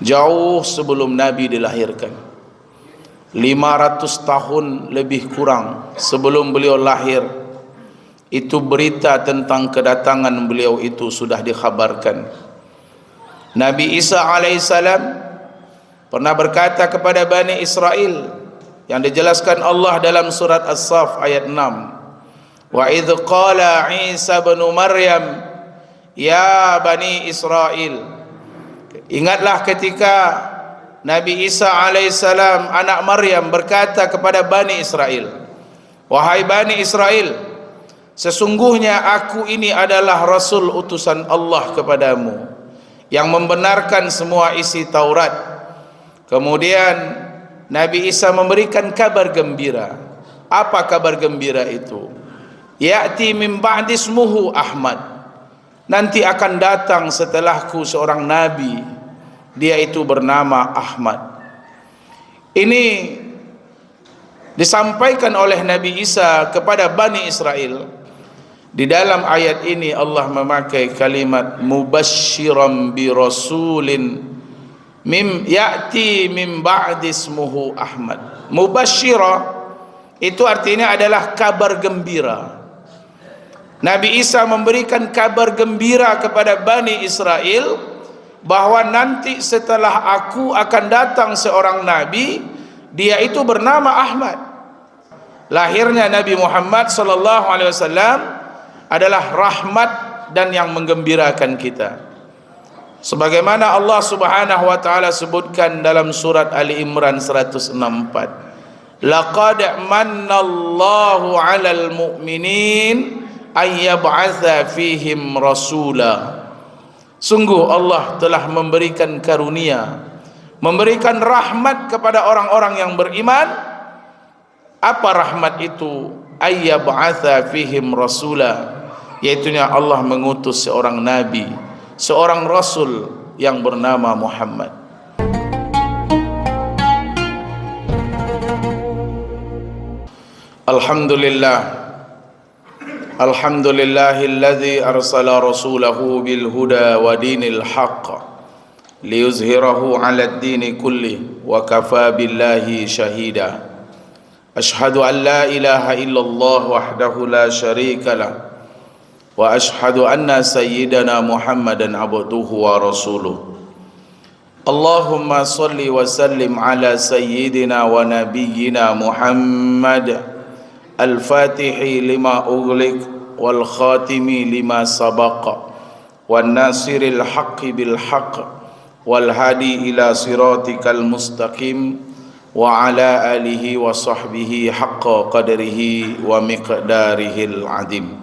jauh sebelum Nabi dilahirkan. 500 tahun lebih kurang sebelum beliau lahir, itu berita tentang kedatangan beliau itu sudah dikhabarkan. Nabi Isa alaihissalam pernah berkata kepada Bani Israel, yang dijelaskan Allah dalam surat As-Saff ayat 6, wa idh qala Isa bin Maryam ya Bani Israel. Ingatlah ketika Nabi Isa alaihissalam anak Maryam berkata kepada Bani Israel, wahai Bani Israel, sesungguhnya aku ini adalah Rasul utusan Allah kepadamu, yang membenarkan semua isi Taurat. Kemudian Nabi Isa memberikan kabar gembira. Apa kabar gembira itu? Ya'ti min ba'di ismuhu Ahmad, nanti akan datang setelahku seorang nabi, dia itu bernama Ahmad. Ini disampaikan oleh Nabi Isa kepada Bani Israel. Di dalam ayat ini Allah memakai kalimat mubasysyiran bi rasulin ya'ti min ba'di ismuhu Ahmad. Mubasysyira itu artinya adalah kabar gembira. Nabi Isa memberikan kabar gembira kepada Bani Israel bahwa nanti setelah aku akan datang seorang nabi, dia itu bernama Ahmad. Lahirnya Nabi Muhammad sallallahu alaihi wasallam adalah rahmat dan yang menggembirakan kita. Sebagaimana Allah Subhanahu wa taala sebutkan dalam surat Ali Imran 164, laqad mannallahu 'alal mu'minin ay yab'atsa fihim rasula. Sungguh Allah telah memberikan karunia, memberikan rahmat kepada orang-orang yang beriman. Apa rahmat itu? Ay yab'atsa fihim rasula, yaitunya Allah mengutus seorang nabi, seorang rasul yang bernama Muhammad. Alhamdulillah, alhamdulillahilladzi arsala rasulahu bil huda wa dinil haqq liyuzhirahu 'alad dini kulli wa kafa billahi shahida. Ashhadu an la ilaha illallah wahdahu la syarika lah wa ashhadu anna sayyidana Muhammadan abduhu wa rasuluh. Allahumma salli wa sallim ala sayyidina wa nabiyyina Muhammad al-fatihi lima ughliq wal khatimi lima sabaqa wan nasiril haqqi bil haqq wal hadi ila siratikal mustaqim wa ala alihi wa sahbihi haqqa qadrihi wa miqdarihil adim.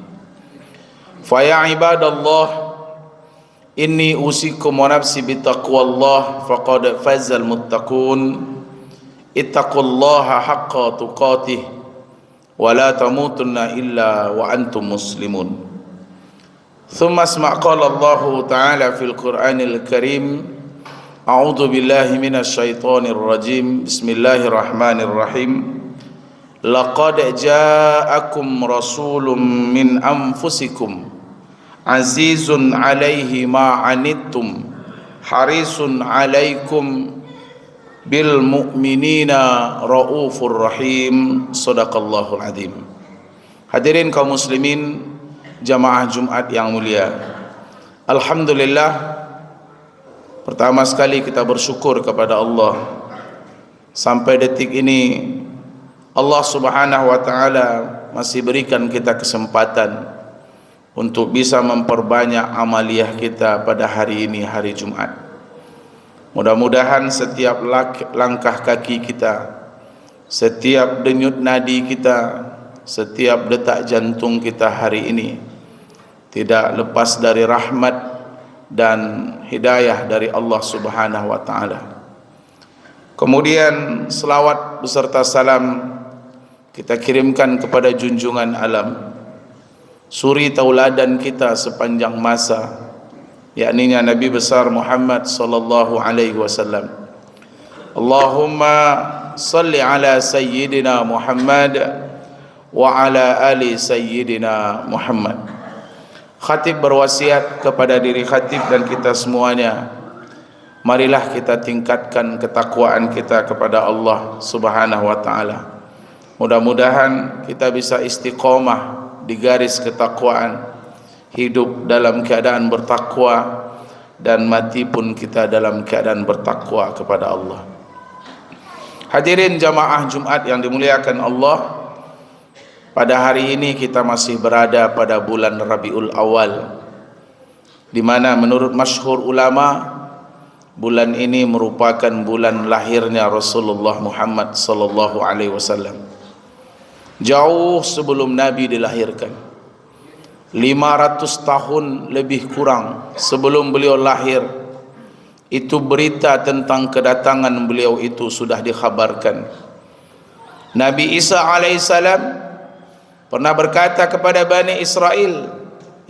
Fa ya ibadallah, inni usikum wa nafsi bittaqwallah faqad fazal muttaqun. Ittaqullaha haqqa tuqatih wa la tamutunna illa wa antum muslimun. Thumma asma' qala Allah ta'ala fil Qur'anil Karim, a'udzu billahi minasy syaithanir rajim. Bismillahirrahmanirrahim. Laqad ja'akum rasulun min anfusikum azizun 'alaihi ma 'anittum harisun 'alaikum bil mu'minina raufur rahim. Shadaqallahul azim. Hadirin kaum muslimin, jamaah Jumat yang mulia, alhamdulillah, pertama sekali kita bersyukur kepada Allah. Sampai detik ini Allah Subhanahu wa taala masih berikan kita kesempatan untuk bisa memperbanyak amaliyah kita pada hari ini, hari Jumat. Mudah-mudahan setiap langkah kaki kita, setiap denyut nadi kita, setiap detak jantung kita hari ini tidak lepas dari rahmat dan hidayah dari Allah Subhanahu wa taala. Kemudian selawat beserta salam kita kirimkan kepada junjungan alam, suri tauladan kita sepanjang masa, yakni Nabi besar Muhammad sallallahu alaihi wasallam. Allahumma salli ala sayyidina Muhammad wa ala ali sayyidina Muhammad. Khatib berwasiat kepada diri khatib dan kita semuanya marilah kita tingkatkan ketakwaan kita kepada Allah Subhanahu wa taala. Mudah-mudahan kita bisa istiqomah di garis ketakwaan, hidup dalam keadaan bertakwa, dan mati pun kita dalam keadaan bertakwa kepada Allah. Hadirin jamaah Jumat yang dimuliakan Allah, pada hari ini kita masih berada pada bulan Rabiul Awal, di mana menurut masyhur ulama bulan ini merupakan bulan lahirnya Rasulullah Muhammad sallallahu alaihi wasallam. Jauh sebelum Nabi dilahirkan, 500 tahun lebih kurang sebelum beliau lahir, itu berita tentang kedatangan beliau itu sudah dikhabarkan. Nabi Isa alaihissalam pernah berkata kepada Bani Israel,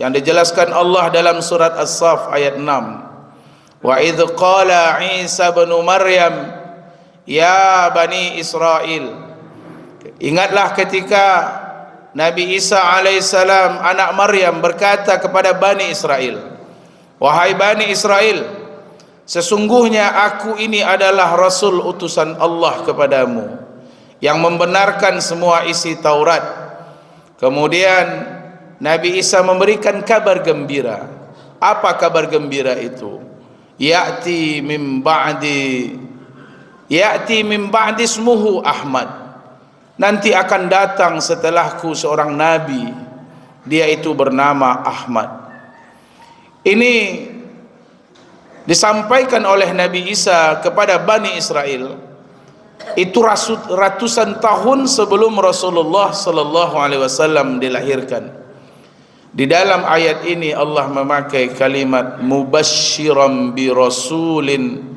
yang dijelaskan Allah dalam surat As-Saff ayat 6, wa idh qala Isa bin Maryam ya Bani Israel. Ingatlah ketika Nabi Isa alaihissalam anak Maryam berkata kepada Bani Israel, wahai Bani Israel, sesungguhnya aku ini adalah Rasul utusan Allah kepadamu, yang membenarkan semua isi Taurat. Kemudian Nabi Isa memberikan kabar gembira. Apa kabar gembira itu? Ya'ti min ba'di ismuhu Ahmad. Nanti akan datang setelahku seorang nabi, dia itu bernama Ahmad. Ini disampaikan oleh Nabi Isa kepada Bani Israel itu ratusan tahun sebelum Rasulullah sallallahu alaihi wasallam dilahirkan. Di dalam ayat ini Allah memakai kalimat mubasysyiran bi rasulin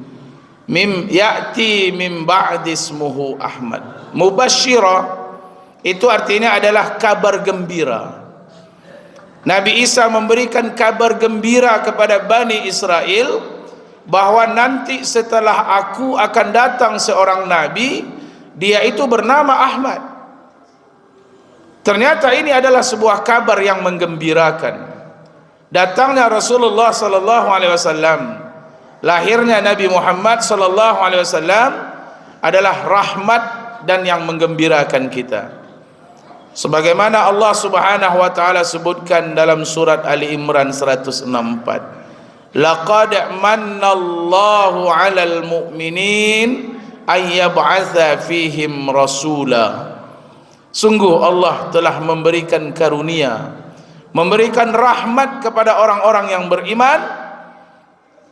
ya'ti min ba'di ismuhu Ahmad. Mubassyira itu artinya adalah kabar gembira. Nabi Isa memberikan kabar gembira kepada Bani Israel bahwa nanti setelah aku akan datang seorang nabi, dia itu bernama Ahmad. Ternyata ini adalah sebuah kabar yang menggembirakan. Datangnya Rasulullah sallallahu alaihi wasallam, lahirnya Nabi Muhammad sallallahu alaihi wasallam adalah rahmat dan yang menggembirakan kita. Sebagaimana Allah Subhanahu wa taala sebutkan dalam surat Ali Imran 164, laqad mannallahu 'alal mu'minin ay yab'atsa fihim rasula. Sungguh Allah telah memberikan karunia, memberikan rahmat kepada orang-orang yang beriman.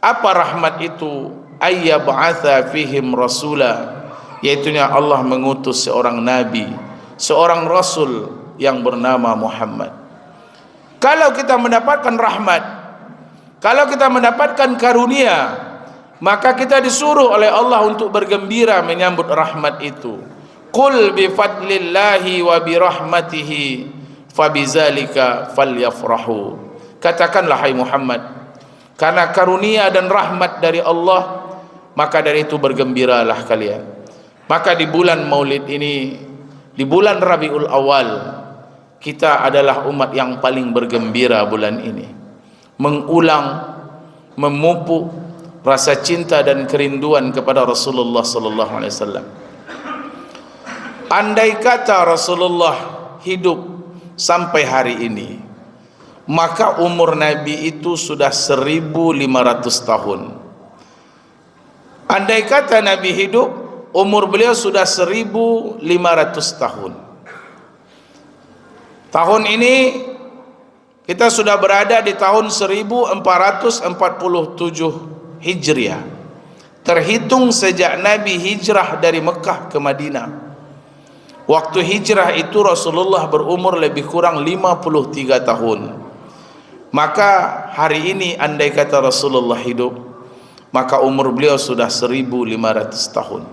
Apa rahmat itu? Ay yab'atsa fihim rasula, yaitunya Allah mengutus seorang nabi, seorang rasul yang bernama Muhammad. Kalau kita mendapatkan rahmat, kalau kita mendapatkan karunia, maka kita disuruh oleh Allah untuk bergembira menyambut rahmat itu. Qul bi fadlillahi wa bi rahmatihi fabizalika falyafrahu. Katakanlah hai Muhammad, karena karunia dan rahmat dari Allah, maka dari itu bergembiralah kalian. Maka di bulan Maulid ini, di bulan Rabiul Awal, kita adalah umat yang paling bergembira bulan ini, mengulang, memupuk rasa cinta dan kerinduan kepada Rasulullah sallallahu alaihi wasallam. Andai kata Rasulullah hidup sampai hari ini, maka umur Nabi itu sudah 1500 tahun. Andai kata Nabi hidup, umur beliau sudah 1500 tahun. Tahun ini kita sudah berada di tahun 1447 Hijriah, terhitung sejak Nabi hijrah dari Mekah ke Madinah. Waktu hijrah itu Rasulullah berumur lebih kurang 53 tahun. Maka hari ini andai kata Rasulullah hidup, maka umur beliau sudah 1500 tahun.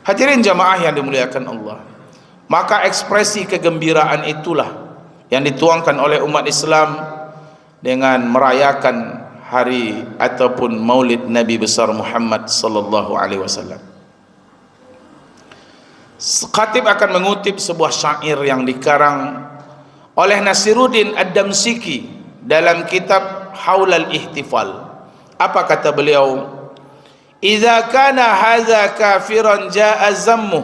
Hadirin jamaah yang dimuliakan Allah, maka ekspresi kegembiraan itulah yang dituangkan oleh umat Islam dengan merayakan hari ataupun Maulid Nabi besar Muhammad sallallahu alaihi wasallam. Khatib akan mengutip sebuah syair yang dikarang oleh Nasiruddin Ad-Damsyiki dalam kitab Haulal Ihtifal. Apa kata beliau? idza kana hadza kafiran jaa zammu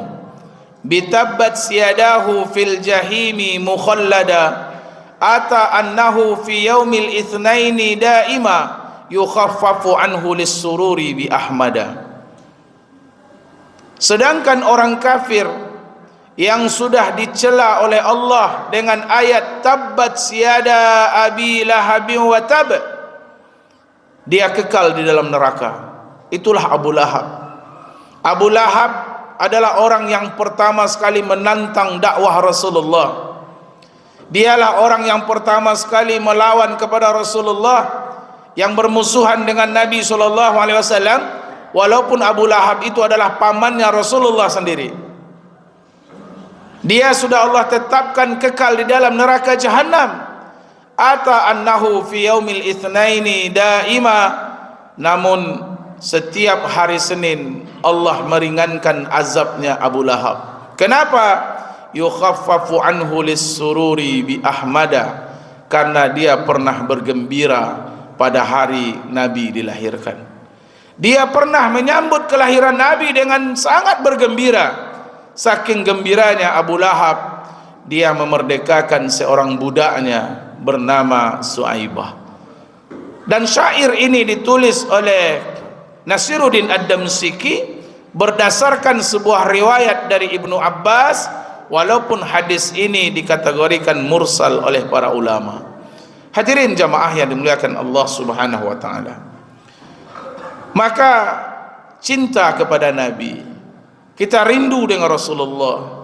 bitabbat siyadahu fil jahimi mukhallada ata annahu fi yaumil itsnaini daima yukhaffafu anhu lis-sururi bi ahmada. Sedangkan orang kafir yang sudah dicela oleh Allah dengan ayat tabbat siyada abi lahabin wa tab, dia kekal di dalam neraka. Itulah Abu Lahab. Abu Lahab adalah orang yang pertama sekali menantang dakwah Rasulullah. Dialah orang yang pertama sekali melawan kepada Rasulullah, yang bermusuhan dengan Nabi SAW, walaupun Abu Lahab itu adalah pamannya Rasulullah sendiri. Dia sudah Allah tetapkan kekal di dalam neraka Jahannam. Ata annahu fi yaumil itsnaini daima, namun setiap hari Senin Allah meringankan azabnya Abu Lahab. Kenapa? Yukhaffafu anhu lis-sururi bi ahmada, karena dia pernah bergembira pada hari Nabi dilahirkan. Dia pernah menyambut kelahiran Nabi dengan sangat bergembira. Saking gembiranya Abu Lahab, dia memerdekakan seorang budaknya bernama Suaibah. Dan syair ini ditulis oleh Nasiruddin Ad-Damsyiki berdasarkan sebuah riwayat dari Ibnu Abbas, walaupun hadis ini dikategorikan mursal oleh para ulama. Hadirin jamaah yang dimuliakan Allah Subhanahu wa taala. Maka cinta kepada Nabi, kita rindu dengan Rasulullah.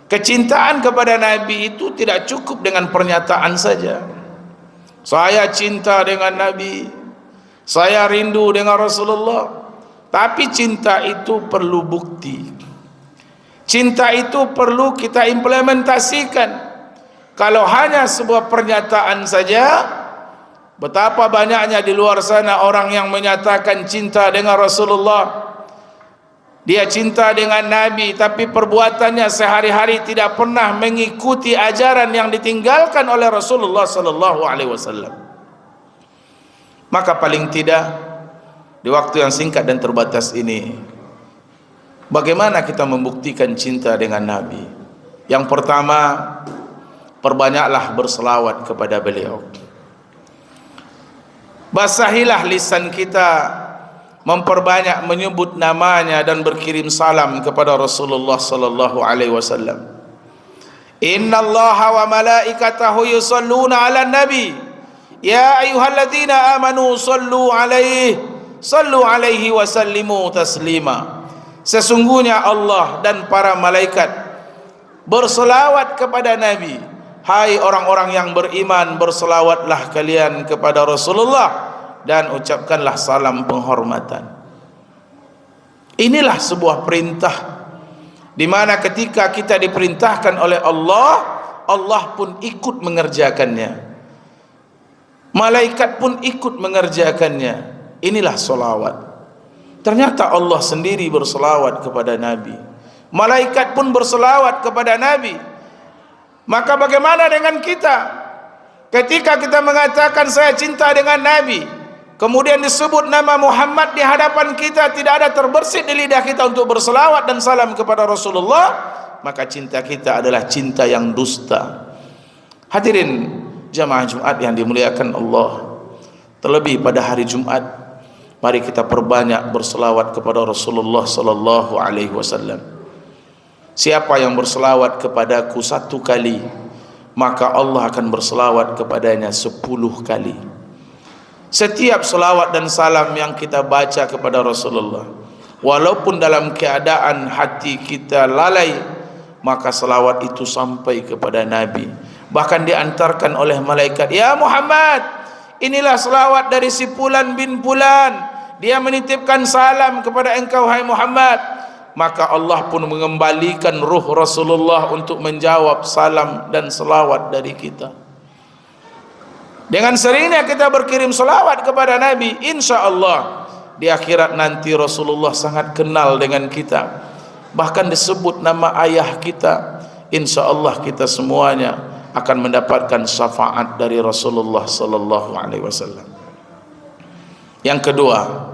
Kecintaan kepada Nabi itu tidak cukup dengan pernyataan saja. Saya cinta dengan Nabi, saya rindu dengan Rasulullah. Tapi cinta itu perlu bukti. Cinta itu perlu kita implementasikan. Kalau hanya sebuah pernyataan saja, betapa banyaknya di luar sana orang yang menyatakan cinta dengan Rasulullah, dia cinta dengan Nabi, tapi perbuatannya sehari-hari tidak pernah mengikuti ajaran yang ditinggalkan oleh Rasulullah sallallahu alaihi wasallam. Maka paling tidak di waktu yang singkat dan terbatas ini, bagaimana kita membuktikan cinta dengan Nabi? Yang pertama, perbanyaklah berselawat kepada beliau. Basahilah lisan kita, memperbanyak menyebut namanya dan berkirim salam kepada Rasulullah sallallahu alaihi wasallam. Innallaha wa malaikatahu yusalluna 'alan nabi, ya ayyuhalladzina amanu sallu 'alaihi wa sallimu taslima. Sesungguhnya Allah dan para malaikat berselawat kepada Nabi. Hai orang-orang yang beriman, berselawatlah kalian kepada Rasulullah dan ucapkanlah salam penghormatan. Inilah sebuah perintah, di mana ketika kita diperintahkan oleh Allah, Allah pun ikut mengerjakannya, malaikat pun ikut mengerjakannya. Inilah solawat. Ternyata Allah sendiri berselawat kepada Nabi, malaikat pun berselawat kepada Nabi. Maka bagaimana dengan kita? Ketika kita mengatakan saya cinta dengan Nabi, kemudian disebut nama Muhammad di hadapan kita, tidak ada terbersit di lidah kita untuk berselawat dan salam kepada Rasulullah, maka cinta kita adalah cinta yang dusta. Hadirin jamaah Jumat yang dimuliakan Allah, terlebih pada hari Jumat, mari kita perbanyak berselawat kepada Rasulullah sallallahu alaihi wasallam. Siapa yang berselawat kepadaku 1 kali, maka Allah akan berselawat kepadanya 10 kali. Setiap selawat dan salam yang kita baca kepada Rasulullah, walaupun dalam keadaan hati kita lalai, maka selawat itu sampai kepada Nabi. Bahkan diantarkan oleh malaikat, ya Muhammad, inilah selawat dari si Fulan bin Fulan, dia menitipkan salam kepada engkau hai Muhammad. Maka Allah pun mengembalikan ruh Rasulullah untuk menjawab salam dan selawat dari kita. Dengan seringnya kita berkirim selawat kepada Nabi, insya Allah di akhirat nanti Rasulullah sangat kenal dengan kita. Bahkan disebut nama ayah kita, insya Allah kita semuanya akan mendapatkan syafaat dari Rasulullah sallallahu alaihi wasallam. Yang kedua,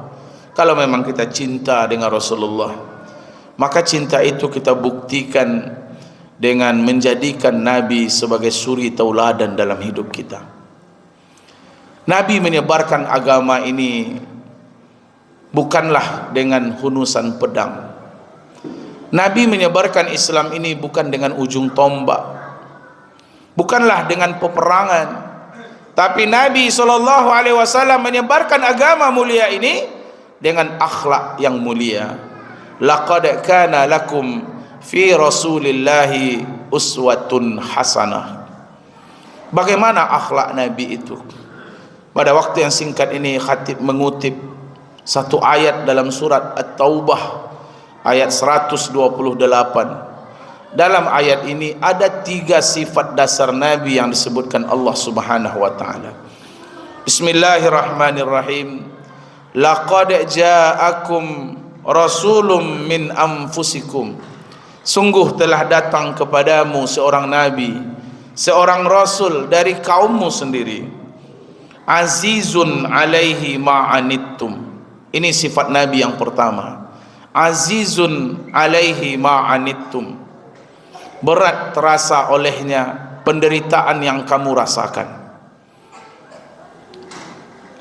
Kalau memang kita cinta dengan Rasulullah, maka cinta itu kita buktikan dengan menjadikan Nabi sebagai suri tauladan dalam hidup kita. Nabi menyebarkan agama ini bukanlah dengan hunusan pedang. Nabi menyebarkan Islam ini bukan dengan ujung tombak, bukanlah dengan peperangan, tapi Nabi SAW menyebarkan agama mulia ini dengan akhlak yang mulia. Laqad kana lakum fi Rasulillahi uswatun hasanah. Bagaimana akhlak Nabi itu? Pada waktu yang singkat ini, khatib mengutip satu ayat dalam surat At-Taubah ayat 128. Dalam ayat ini ada 3 sifat dasar Nabi yang disebutkan Allah Subhanahu wa taala. Bismillahirrahmanirrahim. Laqad ja'akum rasulun min anfusikum. Sungguh telah datang kepadamu seorang nabi, seorang rasul dari kaummu sendiri. Azizun alaihi ma'anittum. Ini sifat nabi yang pertama. Azizun alaihi ma'anittum. Berat terasa olehnya penderitaan yang kamu rasakan.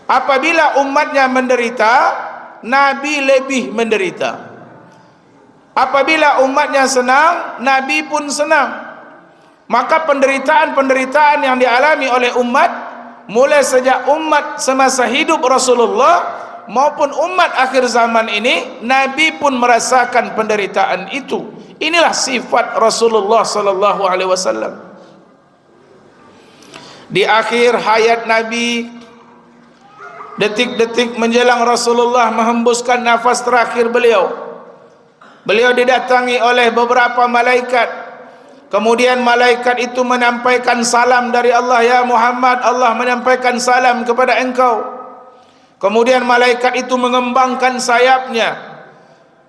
Apabila umatnya menderita, Nabi lebih menderita. Apabila umatnya senang, Nabi pun senang. Maka penderitaan-penderitaan yang dialami oleh umat, mulai sejak umat semasa hidup Rasulullah maupun umat akhir zaman ini, Nabi pun merasakan penderitaan itu. Inilah sifat Rasulullah sallallahu alaihi wasallam. Di akhir hayat Nabi, detik-detik menjelang Rasulullah menghembuskan nafas terakhir beliau, beliau didatangi oleh beberapa malaikat. Kemudian malaikat itu menyampaikan salam dari Allah. Ya Muhammad, Allah menyampaikan salam kepada engkau. Kemudian malaikat itu mengembangkan sayapnya,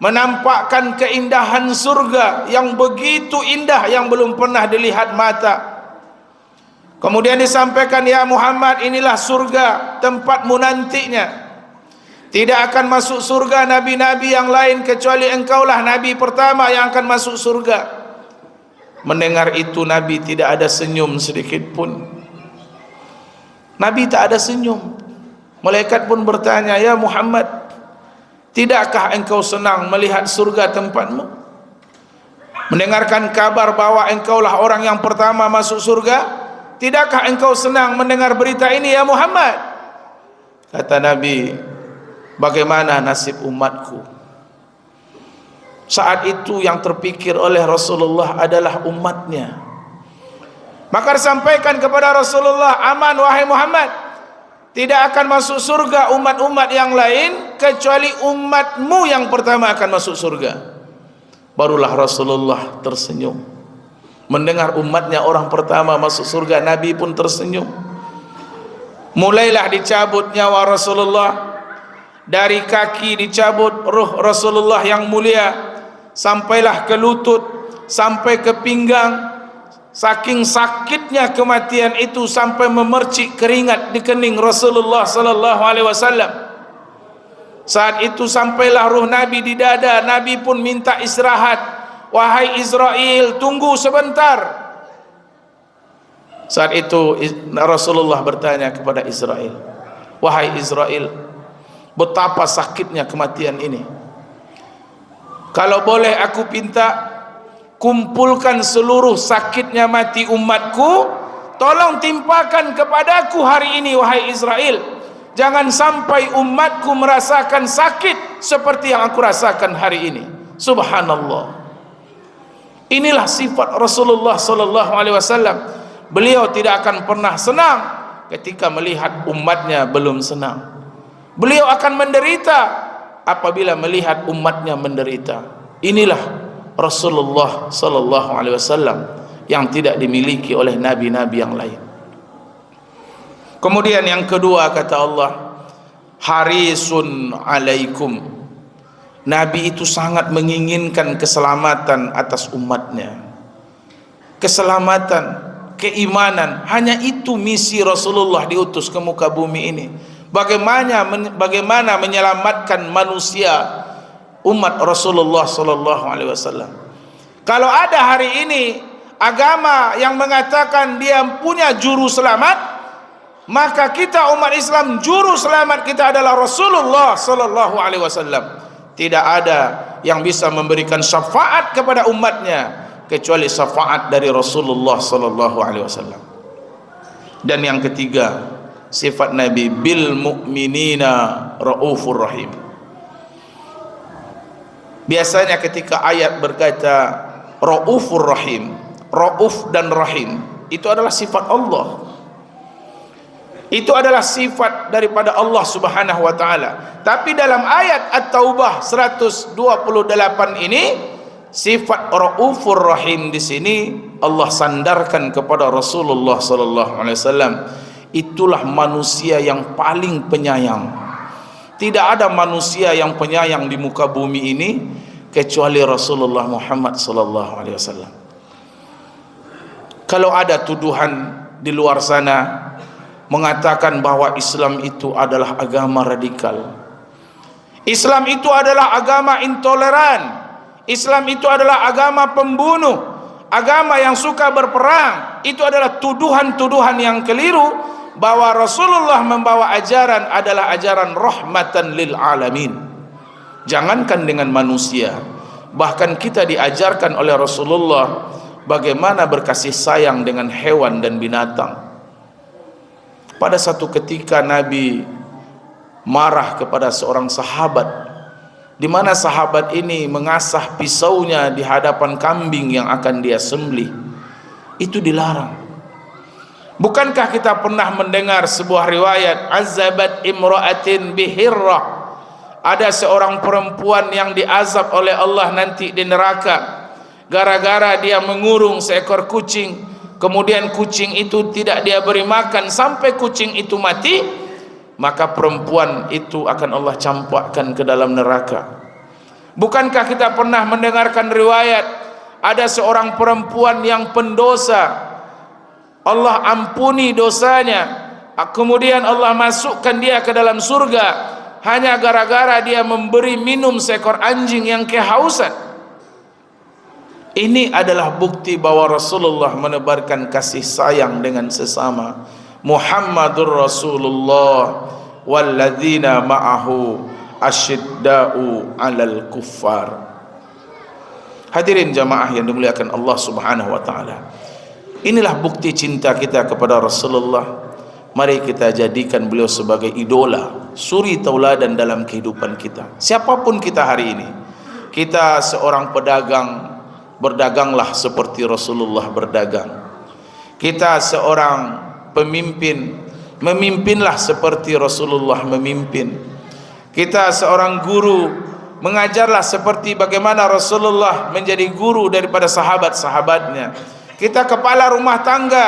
menampakkan keindahan surga yang begitu indah yang belum pernah dilihat mata. Kemudian disampaikan, ya Muhammad, inilah surga tempatmu nantinya. Tidak akan masuk surga nabi-nabi yang lain kecuali engkaulah nabi pertama yang akan masuk surga. Mendengar itu Nabi tidak ada senyum sedikit pun. Nabi tak ada senyum. Malaikat pun bertanya, ya Muhammad, tidakkah engkau senang melihat surga tempatmu? Mendengarkan kabar bahwa engkaulah orang yang pertama masuk surga? Tidakkah engkau senang mendengar berita ini ya Muhammad? Kata Nabi, bagaimana nasib umatku? Saat itu yang terpikir oleh Rasulullah adalah umatnya. Maka disampaikan kepada Rasulullah, aman wahai Muhammad, tidak akan masuk surga umat-umat yang lain kecuali umatmu yang pertama akan masuk surga. Barulah Rasulullah tersenyum. Mendengar umatnya orang pertama masuk surga, Nabi pun tersenyum. Mulailah dicabut nyawa Rasulullah. Dari kaki dicabut ruh Rasulullah yang mulia, sampailah ke lutut, sampai ke pinggang. Saking sakitnya kematian itu sampai memercik keringat di kening Rasulullah sallallahu alaihi wasallam. Saat itu sampailah ruh Nabi di dada. Nabi pun minta istirahat. Wahai Israel, tunggu sebentar. Saat itu Rasulullah bertanya kepada Israel, wahai Israel, betapa sakitnya kematian ini. Kalau boleh aku pinta, kumpulkan seluruh sakitnya mati umatku, tolong timpakan kepadaku hari ini wahai Israel. Jangan sampai umatku merasakan sakit seperti yang aku rasakan hari ini. Subhanallah. Inilah sifat Rasulullah sallallahu alaihi wasallam. Beliau tidak akan pernah senang ketika melihat umatnya belum senang. Beliau akan menderita apabila melihat umatnya menderita. Inilah Rasulullah sallallahu alaihi wasallam yang tidak dimiliki oleh nabi-nabi yang lain. Kemudian yang kedua kata Allah, harisun alaikum. Nabi itu sangat menginginkan keselamatan atas umatnya. Keselamatan, keimanan, hanya itu misi Rasulullah diutus ke muka bumi ini. bagaimana menyelamatkan manusia umat Rasulullah sallallahu alaihi wasallam. Kalau ada hari ini agama yang mengatakan dia punya juru selamat, maka kita umat Islam, juru selamat kita adalah Rasulullah sallallahu alaihi wasallam. Tidak ada yang bisa memberikan syafaat kepada umatnya kecuali syafaat dari Rasulullah sallallahu alaihi wasallam. Dan yang ketiga, sifat Nabi, bil mu'minina raufur rahim. Biasanya ketika ayat berkata raufur rahim, rauf dan rahim, itu adalah sifat Allah. Itu adalah sifat daripada Allah Subhanahu wa taala. Tapi dalam ayat At-Taubah 128 ini, sifat raufur rahim di sini Allah sandarkan kepada Rasulullah sallallahu alaihi wasallam. Itulah manusia yang paling penyayang. Tidak ada manusia yang penyayang di muka bumi ini kecuali Rasulullah Muhammad sallallahu alaihi wasallam. Kalau ada tuduhan di luar sana mengatakan bahwa Islam itu adalah agama radikal, Islam itu adalah agama intoleran, Islam itu adalah agama pembunuh, agama yang suka berperang, itu adalah tuduhan-tuduhan yang keliru, bahwa Rasulullah membawa ajaran adalah ajaran rahmatan lil alamin. Jangankan dengan manusia, bahkan kita diajarkan oleh Rasulullah bagaimana berkasih sayang dengan hewan dan binatang. Pada satu ketika Nabi marah kepada seorang sahabat, di mana sahabat ini mengasah pisaunya di hadapan kambing yang akan dia sembelih. Itu dilarang. Bukankah kita pernah mendengar sebuah riwayat, azabat imra'atin bihirrah, ada seorang perempuan yang diazab oleh Allah nanti di neraka gara-gara dia mengurung seekor kucing, kemudian kucing itu tidak dia beri makan sampai kucing itu mati, maka perempuan itu akan Allah campakkan ke dalam neraka. Bukankah kita pernah mendengarkan riwayat ada seorang perempuan yang pendosa, Allah ampuni dosanya, kemudian Allah masukkan dia ke dalam surga hanya gara-gara dia memberi minum seekor anjing yang kehausan. Ini adalah bukti bahwa Rasulullah menebarkan kasih sayang dengan sesama. Muhammadur Rasulullah walladzina ma'ahu asyidda'u 'alal kuffar. Hadirin jamaah yang dimuliakan Allah Subhanahu wa taala. Inilah bukti cinta kita kepada Rasulullah. Mari kita jadikan beliau sebagai idola, suri tauladan dalam kehidupan kita. Siapapun kita hari ini, kita seorang pedagang, berdaganglah seperti Rasulullah berdagang. Kita seorang pemimpin, memimpinlah seperti Rasulullah memimpin. Kita seorang guru, mengajarlah seperti bagaimana Rasulullah menjadi guru daripada sahabat-sahabatnya. Kita kepala rumah tangga,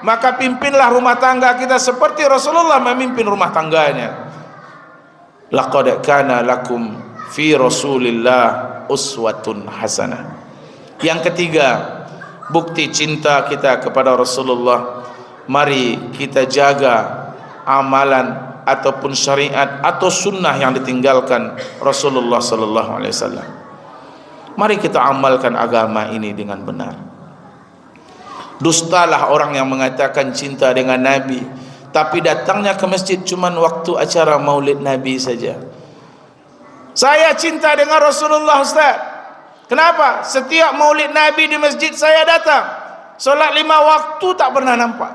maka pimpinlah rumah tangga kita seperti Rasulullah memimpin rumah tangganya. Laqad kana lakum fi Rasulillah uswatun hasanah. Yang ketiga, bukti cinta kita kepada Rasulullah, mari kita jaga amalan ataupun syariat atau sunnah yang ditinggalkan Rasulullah sallallahu alaihi wasallam. Mari kita amalkan agama ini dengan benar. Dustalah orang yang mengatakan cinta dengan Nabi tapi datangnya ke masjid cuma waktu acara maulid Nabi saja. Saya cinta dengan Rasulullah, Ustaz. Kenapa? Setiap maulid Nabi di masjid saya datang. Solat 5 waktu tak pernah nampak.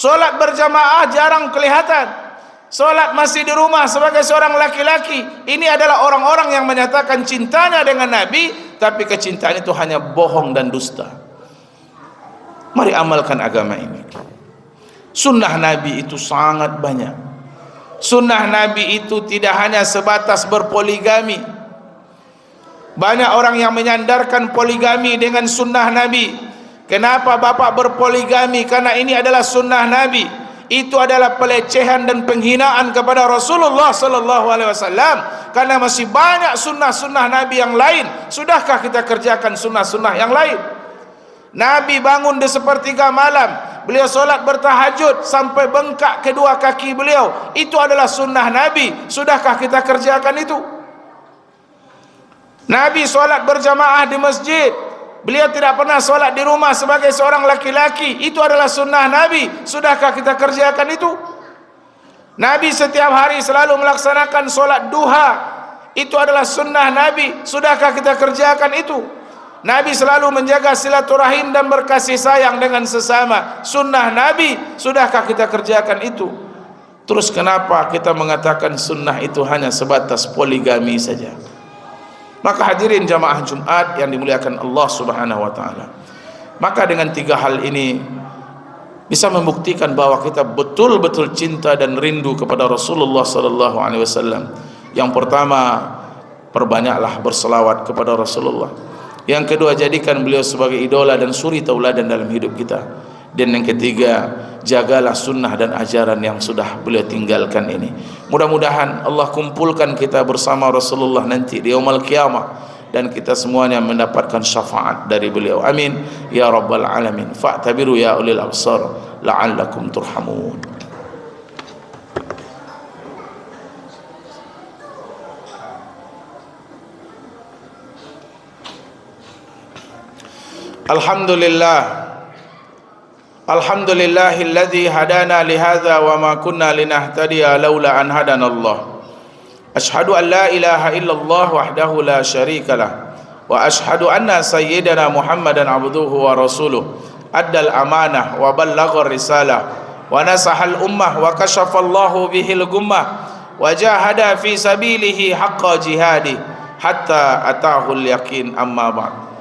Solat berjamaah jarang kelihatan. Solat masih di rumah sebagai seorang laki-laki. Ini adalah orang-orang yang menyatakan cintanya dengan Nabi, tapi kecintaan itu hanya bohong dan dusta. Mari amalkan agama ini. Sunnah Nabi itu sangat banyak. Sunnah Nabi itu tidak hanya sebatas berpoligami. Banyak orang yang menyandarkan poligami dengan sunnah Nabi. Kenapa bapak berpoligami? Karena ini adalah sunnah Nabi. Itu adalah pelecehan dan penghinaan kepada Rasulullah sallallahu alaihi wasallam. Karena masih banyak sunnah-sunnah Nabi yang lain. Sudahkah kita kerjakan sunnah-sunnah yang lain? Nabi bangun di sepertiga malam, beliau solat bertahajud sampai bengkak kedua kaki beliau. Itu adalah sunnah Nabi. Sudahkah kita kerjakan itu? Nabi solat berjamaah di masjid. Beliau tidak pernah solat di rumah sebagai seorang laki-laki. Itu adalah sunnah Nabi. Sudahkah kita kerjakan itu? Nabi setiap hari selalu melaksanakan solat duha. Itu adalah sunnah Nabi. Sudahkah kita kerjakan itu? Nabi selalu menjaga silaturahim dan berkasih sayang dengan sesama. Sunnah Nabi. Sudahkah kita kerjakan itu? Terus kenapa kita mengatakan sunnah itu hanya sebatas poligami saja? Maka hadirin jamaah Jumat yang dimuliakan Allah Subhanahu wa taala. Maka dengan tiga hal ini bisa membuktikan bahwa kita betul-betul cinta dan rindu kepada Rasulullah sallallahu alaihi wasallam. Yang pertama, perbanyaklah berselawat kepada Rasulullah. Yang kedua, jadikan beliau sebagai idola dan suri tauladan dalam hidup kita. Dan yang ketiga, jagalah sunnah dan ajaran yang sudah beliau tinggalkan ini. Mudah-mudahan Allah kumpulkan kita bersama Rasulullah nanti di yaumul qiyamah, dan kita semuanya mendapatkan syafaat dari beliau. Amin ya rabbal alamin. Fa'tabiru ya ulil absar la'allakum turhamun. Alhamdulillahilladzi hadana lihadza wa ma kunna linahtadiya laula an hadana Allah. Ashhadu an la ilaha illallah wahdahu la syarika lah, wa ashhadu anna sayyidana Muhammadan abduhu wa rasuluh, addal amanah wa ballaghar risalah wa nasahal ummah wa kashafallahu bihil gummah wa jahada fi sabilihi haqqa jihadi hatta atahul yaqin. Amma ba'd.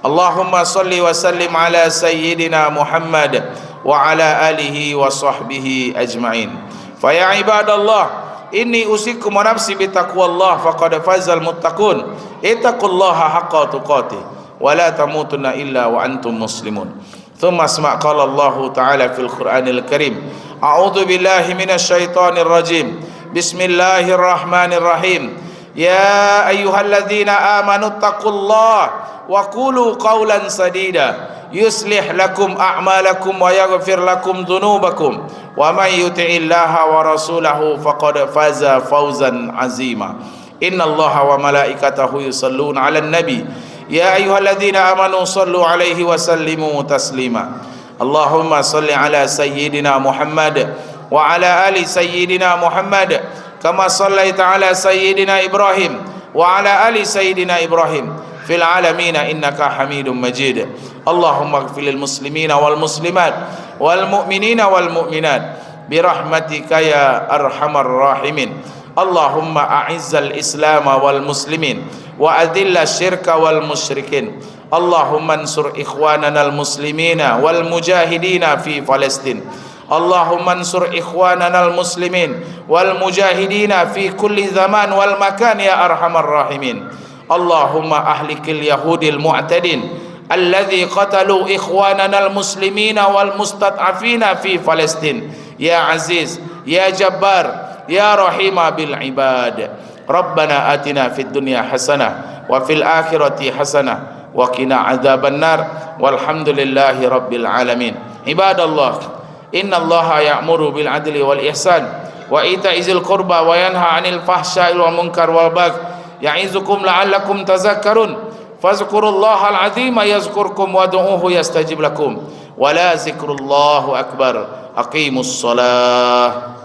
Allahumma salli wa sallim ala sayyidina Muhammad wa ala alihi wa sahbihi ajma'in. Fa ya ibadallah, inni usikum wa nafsi bi taqwallah faqad fazal muttaqun. Ittaqullaha haqqa tuqatih wa la tamutunna illa wa antum muslimun. Thumma asma' qala Allah ta'ala fil Qur'anil Karim. A'udzu billahi minasy syaithanir rajim. Bismillahirrahmanirrahim. Ya ayyuhalladzina amanu taqullaha wa qulu qawlan sadida yuslih lakum a'malakum wa yaghfir lakum dhunubakum wa may yuti'illaha wa rasulahu faqad faza fawzan azima. Innallaha wa malaikatahu yusalluna 'alan nabi ya ayyuhalladzina amanu sallu 'alaihi wa sallimu taslima. Allahumma salli 'ala sayyidina Muhammad wa 'ala ali sayyidina Muhammad kama sallaita 'ala sayyidina Ibrahim wa 'ala ali sayyidina Ibrahim fil alamin innaka hamidum majid. Allahumma ighfir lil muslimina wal muslimat wal mu'minina wal mu'minat bi rahmatika ya arhamar rahimin. Allahumma a'izzal islam wal muslimin wa adilla syirka wal musyrikin. Allahumma ansur ikhwanana al muslimina wal mujahidina fi Palestin. Allahumma ansur ikhwanana al muslimin wal mujahidina fi kulli zaman wal makan ya arhamar rahimin. Allahumma ahlikil yahudil mu'tadin alladhi qatalu ikhwanana al-muslimina wal mustad'afina fi Palestin ya aziz ya jabbar ya rahima bil ibad. Rabbana atina fid dunya hasanah wa fil akhirati hasanah wa qina adzaban nar walhamdulillahi rabbil alamin. Ibadallah, innallaha ya'muru bil adli wal ihsan wa ita'izil qurba wa yanha 'anil fahsya'i wal munkar wal baghi ya'izukum la'allakum tazakkarun. Fazkurullahal azima yazkurkum wad'uuhu yastajib lakum. Wa la zikrullahu akbar. Aqimus salah.